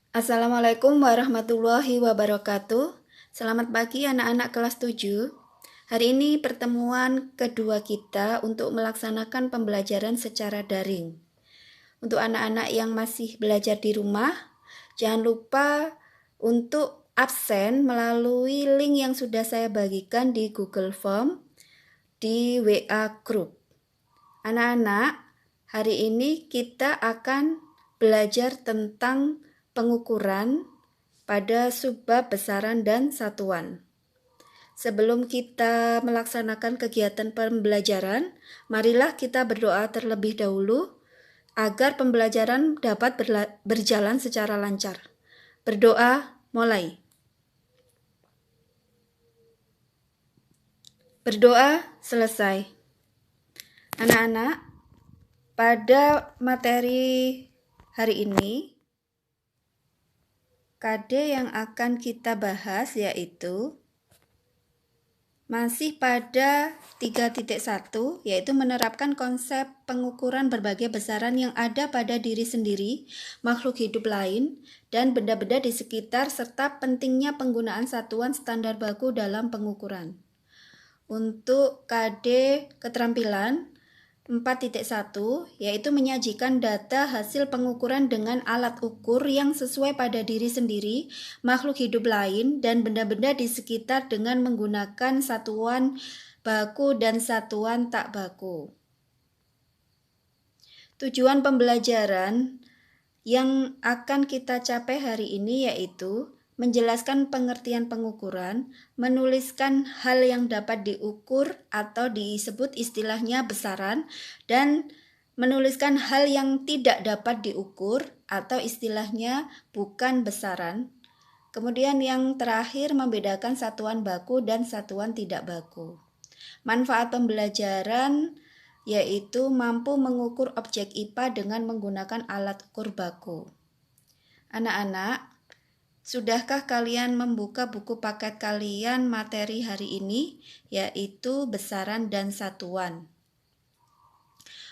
Assalamualaikum warahmatullahi wabarakatuh. Selamat pagi anak-anak kelas 7. Hari ini pertemuan kedua kita untuk melaksanakan pembelajaran secara daring. Untuk anak-anak yang masih belajar di rumah, jangan lupa untuk absen melalui link yang sudah saya bagikan di Google Form di WA Group. Anak-anak, hari ini kita akan belajar tentang pengukuran pada subbab besaran dan satuan. Sebelum kita melaksanakan kegiatan pembelajaran, marilah kita berdoa terlebih dahulu agar pembelajaran dapat berjalan secara lancar. Berdoa, mulai. Berdoa, selesai. Anak-anak, pada materi hari ini, KD yang akan kita bahas yaitu masih pada 3.1, yaitu menerapkan konsep pengukuran berbagai besaran yang ada pada diri sendiri, makhluk hidup lain, dan benda-benda di sekitar, serta pentingnya penggunaan satuan standar baku dalam pengukuran. Untuk KD keterampilan 4.1, yaitu menyajikan data hasil pengukuran dengan alat ukur yang sesuai pada diri sendiri, makhluk hidup lain, dan benda-benda di sekitar dengan menggunakan satuan baku dan satuan tak baku. Tujuan pembelajaran yang akan kita capai hari ini yaitu menjelaskan pengertian pengukuran, menuliskan hal yang dapat diukur atau disebut istilahnya besaran, dan menuliskan hal yang tidak dapat diukur atau istilahnya bukan besaran. Kemudian yang terakhir membedakan satuan baku dan satuan tidak baku. Manfaat pembelajaran yaitu mampu mengukur objek IPA dengan menggunakan alat ukur baku. Anak-anak, sudahkah kalian membuka buku paket kalian materi hari ini, yaitu besaran dan satuan?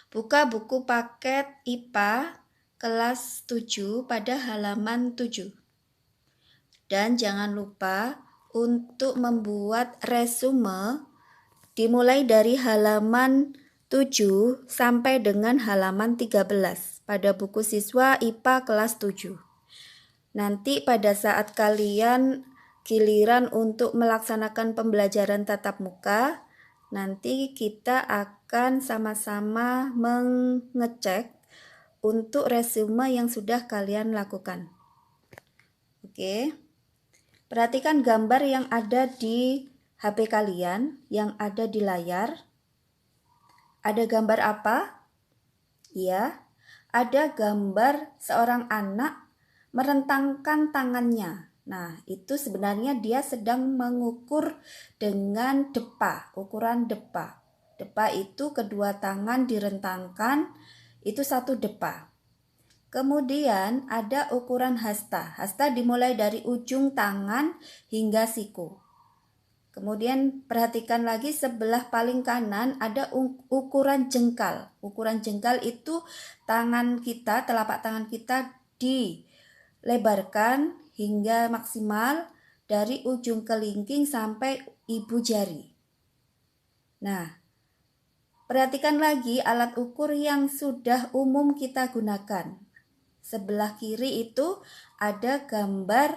Buka buku paket IPA kelas 7 pada halaman 7. Dan jangan lupa untuk membuat resume dimulai dari halaman 7 sampai dengan halaman 13 pada buku siswa IPA kelas 7. Nanti pada saat kalian giliran untuk melaksanakan pembelajaran tatap muka, nanti kita akan sama-sama mengecek untuk resume yang sudah kalian lakukan. Oke. Perhatikan gambar yang ada di HP kalian, yang ada di layar. Ada gambar apa? Ya, ada gambar seorang anak merentangkan tangannya. Nah, itu sebenarnya dia sedang mengukur dengan depa, ukuran depa. Depa itu kedua tangan direntangkan, itu satu depa. Kemudian ada ukuran hasta. Hasta dimulai dari ujung tangan hingga siku. Kemudian perhatikan lagi sebelah paling kanan ada ukuran jengkal. Ukuran jengkal itu tangan kita, telapak tangan kita dilebarkan hingga maksimal dari ujung kelingking sampai ibu jari. Nah, perhatikan lagi alat ukur yang sudah umum kita gunakan. Sebelah kiri itu ada gambar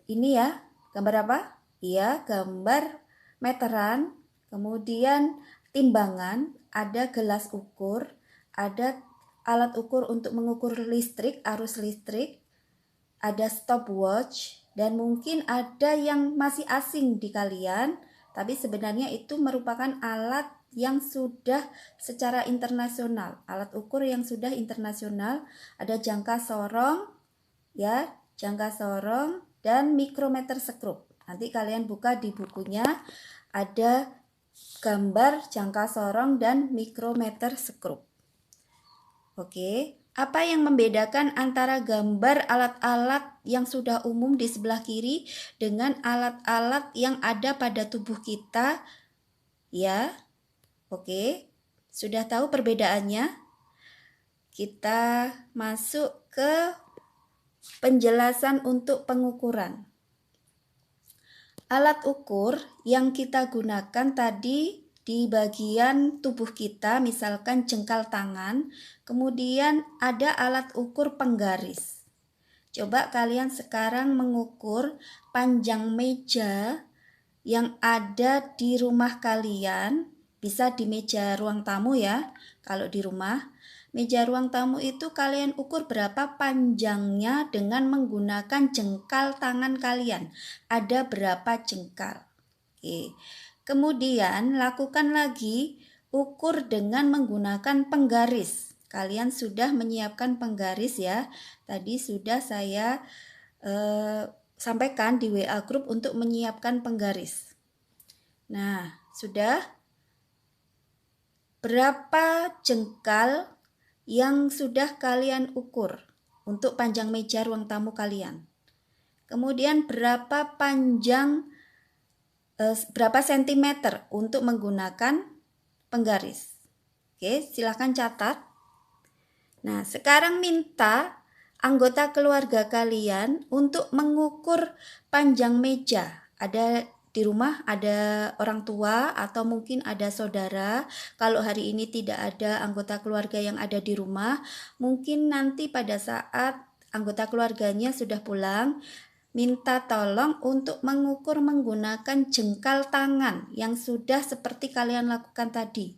ini ya, gambar apa? Iya, gambar meteran, kemudian timbangan, ada gelas ukur, ada alat ukur untuk mengukur listrik, arus listrik, ada stopwatch, dan mungkin ada yang masih asing di kalian, tapi sebenarnya itu merupakan alat yang sudah secara internasional, alat ukur yang sudah internasional, ada jangka sorong, ya, jangka sorong, dan mikrometer sekrup. Nanti kalian buka di bukunya, ada gambar jangka sorong dan mikrometer sekrup. Oke, apa yang membedakan antara gambar alat-alat yang sudah umum di sebelah kiri dengan alat-alat yang ada pada tubuh kita? Ya, oke, sudah tahu perbedaannya? Kita masuk ke penjelasan untuk pengukuran. Alat ukur yang kita gunakan tadi di bagian tubuh kita, misalkan jengkal tangan, kemudian ada alat ukur penggaris. Coba kalian sekarang mengukur panjang meja yang ada di rumah kalian, bisa di meja ruang tamu ya, kalau di rumah. Meja ruang tamu itu kalian ukur berapa panjangnya dengan menggunakan jengkal tangan kalian. Ada berapa jengkal. Oke. Kemudian lakukan lagi ukur dengan menggunakan penggaris. Kalian sudah menyiapkan penggaris ya. Tadi sudah saya sampaikan di WA group untuk menyiapkan penggaris. Nah, sudah berapa jengkal yang sudah kalian ukur untuk panjang meja ruang tamu kalian? Kemudian berapa panjang, berapa sentimeter untuk menggunakan penggaris? Oke, silakan catat. Nah, sekarang minta anggota keluarga kalian untuk mengukur panjang meja. Ada di rumah ada orang tua atau mungkin ada saudara. Kalau hari ini tidak ada anggota keluarga yang ada di rumah, mungkin nanti pada saat anggota keluarganya sudah pulang, minta tolong untuk mengukur menggunakan jengkal tangan yang sudah seperti kalian lakukan tadi.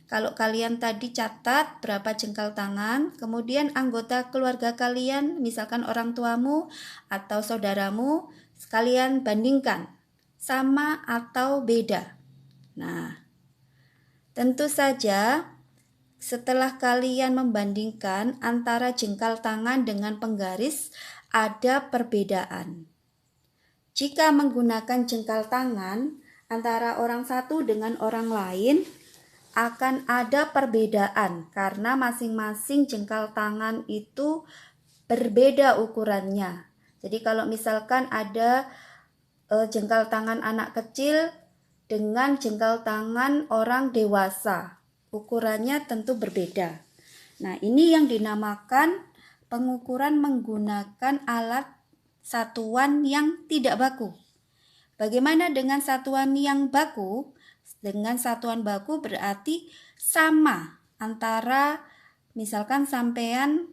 Kalau kalian tadi catat berapa jengkal tangan, kemudian anggota keluarga kalian, misalkan orang tuamu atau saudaramu, sekalian bandingkan sama atau beda. Nah, tentu saja setelah kalian membandingkan antara jengkal tangan dengan penggaris, ada perbedaan. Jika menggunakan jengkal tangan antara orang satu dengan orang lain, akan ada perbedaan karena masing-masing jengkal tangan itu berbeda ukurannya. Jadi kalau misalkan ada jengkal tangan anak kecil dengan jengkal tangan orang dewasa, ukurannya tentu berbeda. Nah, ini yang dinamakan pengukuran menggunakan alat satuan yang tidak baku. Bagaimana dengan satuan yang baku? Dengan satuan baku berarti sama antara misalkan sampean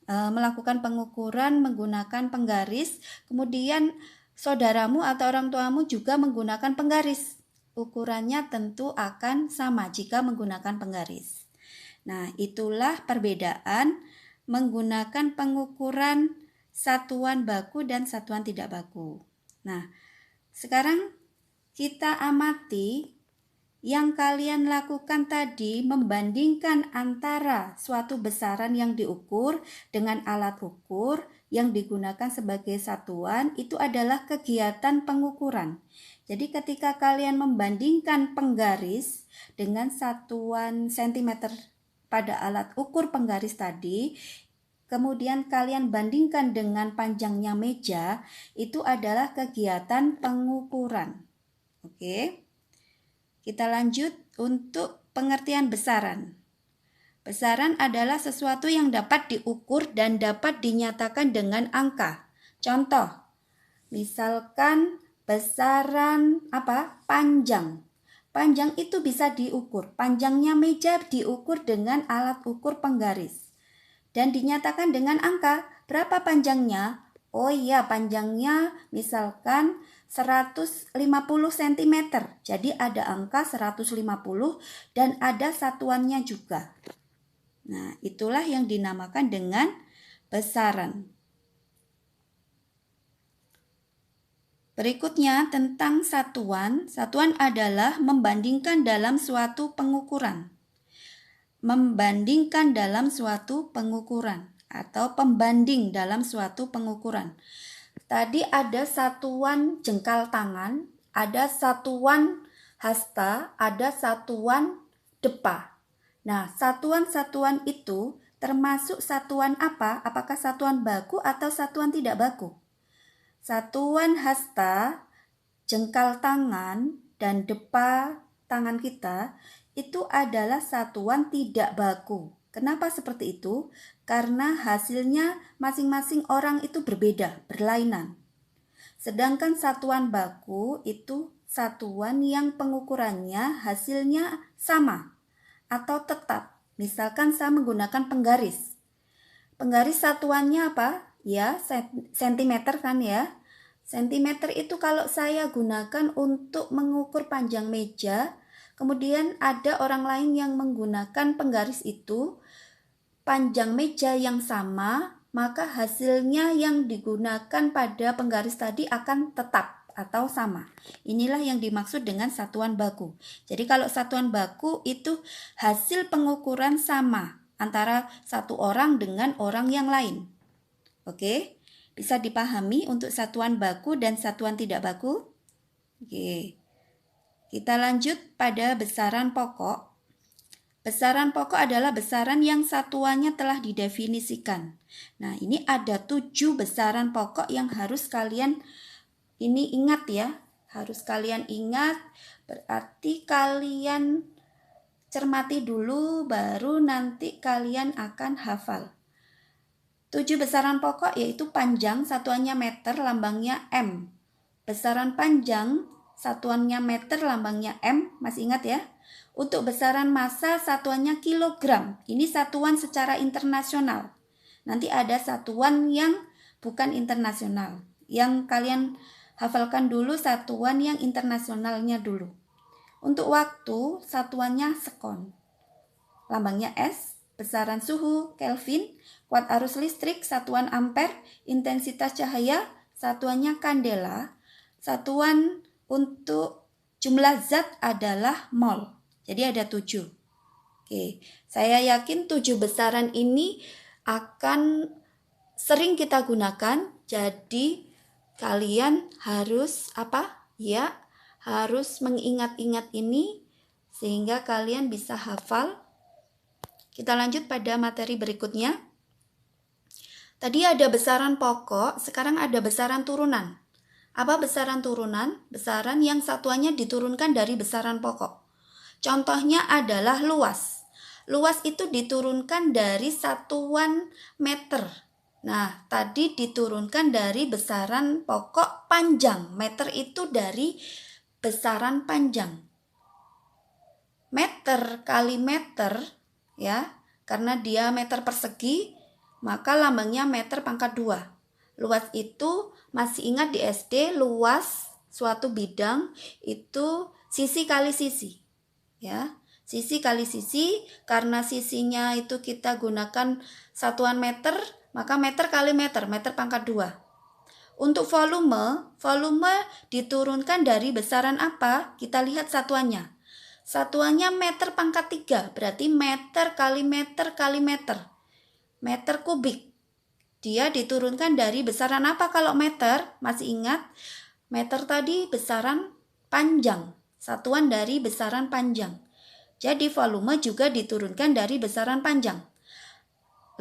melakukan pengukuran menggunakan penggaris, kemudian saudaramu atau orang tuamu juga menggunakan penggaris. Ukurannya tentu akan sama jika menggunakan penggaris. Nah, itulah perbedaan menggunakan pengukuran satuan baku dan satuan tidak baku. Nah, sekarang kita amati yang kalian lakukan tadi, membandingkan antara suatu besaran yang diukur dengan alat ukur yang digunakan sebagai satuan, itu adalah kegiatan pengukuran. Jadi ketika kalian membandingkan penggaris dengan satuan sentimeter pada alat ukur penggaris tadi, kemudian kalian bandingkan dengan panjangnya meja, itu adalah kegiatan pengukuran. Oke. Kita lanjut untuk pengertian besaran. Besaran adalah sesuatu yang dapat diukur dan dapat dinyatakan dengan angka. Contoh, misalkan besaran panjang. Panjang itu bisa diukur. Panjangnya meja diukur dengan alat ukur penggaris. Dan dinyatakan dengan angka. Berapa panjangnya? Oh iya, panjangnya misalkan 150 cm. Jadi ada angka 150 dan ada satuannya juga. Nah, itulah yang dinamakan dengan besaran. Berikutnya tentang satuan. Satuan adalah membandingkan dalam suatu pengukuran. Membandingkan dalam suatu pengukuran atau pembanding dalam suatu pengukuran. Tadi ada satuan jengkal tangan, ada satuan hasta, ada satuan depa. Nah, satuan-satuan itu termasuk satuan apa? Apakah satuan baku atau satuan tidak baku? Satuan hasta, jengkal tangan, dan depa tangan kita itu adalah satuan tidak baku. Kenapa seperti itu? karena hasilnya masing-masing orang itu berbeda, berlainan. Sedangkan satuan baku itu satuan yang pengukurannya hasilnya sama atau tetap. Misalkan saya menggunakan penggaris. Penggaris satuannya apa? Ya, sentimeter kan ya. Sentimeter itu kalau saya gunakan untuk mengukur panjang meja, kemudian ada orang lain yang menggunakan penggaris itu, panjang meja yang sama, maka hasilnya yang digunakan pada penggaris tadi akan tetap atau sama. Inilah yang dimaksud dengan satuan baku. Jadi kalau satuan baku itu hasil pengukuran sama antara satu orang dengan orang yang lain. Oke, bisa dipahami untuk satuan baku dan satuan tidak baku? Oke, kita lanjut pada besaran pokok. Besaran pokok adalah besaran yang satuannya telah didefinisikan. Nah, ini ada 7 besaran pokok yang harus kalian ini ingat ya. Harus kalian ingat, berarti kalian cermati dulu baru nanti kalian akan hafal. 7 besaran pokok yaitu panjang, satuannya meter, lambangnya M. Besaran panjang, satuannya meter, lambangnya M, masih ingat ya? Untuk besaran massa, satuannya kilogram. Ini satuan secara internasional. Nanti ada satuan yang bukan internasional. Yang kalian hafalkan dulu satuan yang internasionalnya dulu. Untuk waktu, satuannya sekon. Lambangnya S. Besaran suhu, Kelvin. Kuat arus listrik, satuan ampere. Intensitas cahaya, satuannya kandela. Satuan untuk jumlah zat adalah mol. Jadi ada 7. Oke, saya yakin 7 besaran ini akan sering kita gunakan. Jadi kalian harus apa? Ya, harus mengingat-ingat ini sehingga kalian bisa hafal. Kita lanjut pada materi berikutnya. Tadi ada besaran pokok, sekarang ada besaran turunan. Apa besaran turunan? Besaran yang satuannya diturunkan dari besaran pokok. Contohnya adalah luas. Luas itu diturunkan dari satuan meter. Nah, tadi diturunkan dari besaran pokok panjang. Meter itu dari besaran panjang. Meter kali meter, ya, karena diameter persegi, maka lambangnya meter pangkat 2. Luas itu masih ingat di SD, luas suatu bidang itu sisi kali sisi. Ya, sisi kali sisi, karena sisinya itu kita gunakan satuan meter, maka meter kali meter, meter pangkat 2. Untuk volume diturunkan dari besaran apa? Kita lihat satuannya. Satuannya meter pangkat 3, berarti meter kali meter kali meter. Meter kubik. Dia diturunkan dari besaran apa kalau meter? Masih ingat? Meter tadi besaran panjang. Satuan dari besaran panjang. Jadi volume juga diturunkan dari besaran panjang.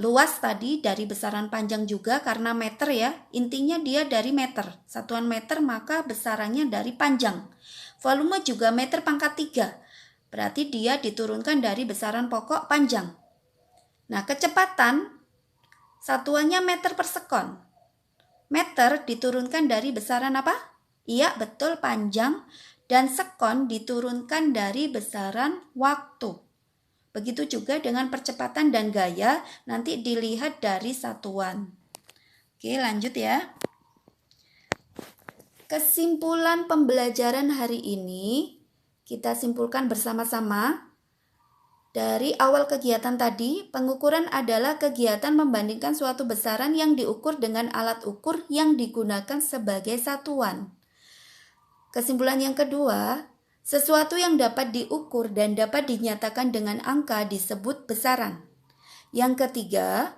Luas tadi dari besaran panjang juga karena meter ya. Intinya dia dari meter. Satuan meter maka besarannya dari panjang. Volume juga meter pangkat 3. Berarti dia diturunkan dari besaran pokok panjang. Nah, kecepatan satuannya meter per sekon. Meter diturunkan dari besaran apa? Iya, betul, panjang. Dan sekon diturunkan dari besaran waktu. Begitu juga dengan percepatan dan gaya, nanti dilihat dari satuan. Oke, lanjut ya. Kesimpulan pembelajaran hari ini, kita simpulkan bersama-sama. Dari awal kegiatan tadi, pengukuran adalah kegiatan membandingkan suatu besaran yang diukur dengan alat ukur yang digunakan sebagai satuan. Kesimpulan yang kedua, sesuatu yang dapat diukur dan dapat dinyatakan dengan angka disebut besaran. Yang ketiga,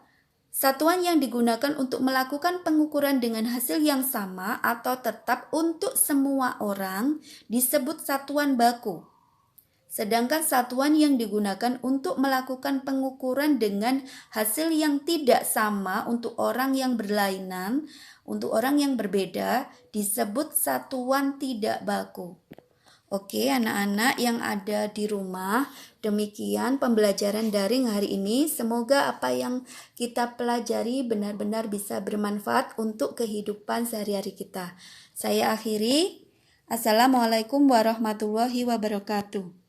satuan yang digunakan untuk melakukan pengukuran dengan hasil yang sama atau tetap untuk semua orang disebut satuan baku. Sedangkan satuan yang digunakan untuk melakukan pengukuran dengan hasil yang tidak sama untuk orang yang berlainan, untuk orang yang berbeda, disebut satuan tidak baku. Oke, anak-anak yang ada di rumah, demikian pembelajaran daring hari ini. Semoga apa yang kita pelajari benar-benar bisa bermanfaat untuk kehidupan sehari-hari kita. Saya akhiri. Assalamualaikum warahmatullahi wabarakatuh.